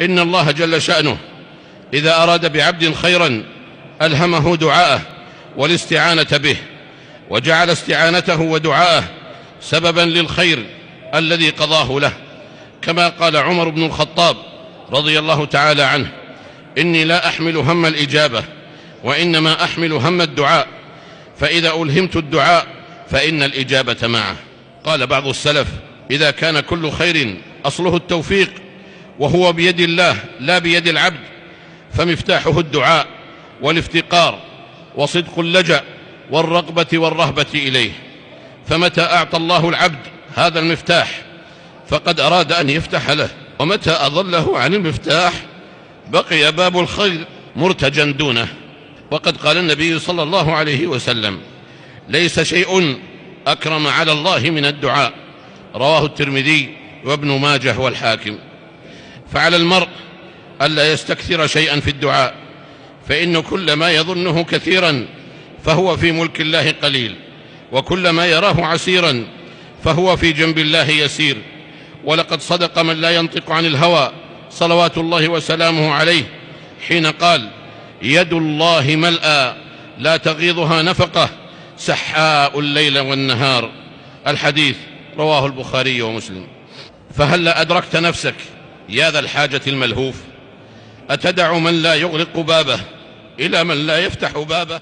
إن الله جل شأنه إذا أراد بعبد خيرا ألهمه دعاءه والاستعانة به، وجعل استعانته ودعاءه سببا للخير الذي قضاه له، كما قال عمر بن الخطاب رضي الله تعالى عنه: إني لا أحمل هم الإجابة وإنما أحمل هم الدعاء، فإذا ألهمت الدعاء فإن الإجابة معه. قال بعض السلف: إذا كان كل خير أصله التوفيق وهو بيد الله لا بيد العبد، فمفتاحه الدعاء والافتقار وصدق اللجأ والرغبة والرهبة إليه. فمتى أعطى الله العبد هذا المفتاح فقد أراد أن يفتح له، ومتى أضله عن المفتاح بقي باب الخير مرتجا دونه. وقد قال النبي صلى الله عليه وسلم: ليس شيء أكرم على الله من الدعاء. رواه الترمذي وابن ماجه والحاكم. فعلى المرء ألا يستكثر شيئا في الدعاء، فإن كل ما يظنه كثيرا فهو في ملك الله قليل، وكل ما يراه عسيرا فهو في جنب الله يسير. ولقد صدق من لا ينطق عن الهوى صلوات الله وسلامه عليه حين قال: يد الله ملأى لا تغيضها نفقة سحاء الليل والنهار. الحديث رواه البخاري ومسلم. فهل أدركت نفسك يا ذا الحاجة الملهوف؟ أتدع من لا يغلق بابه إلى من لا يفتح بابه؟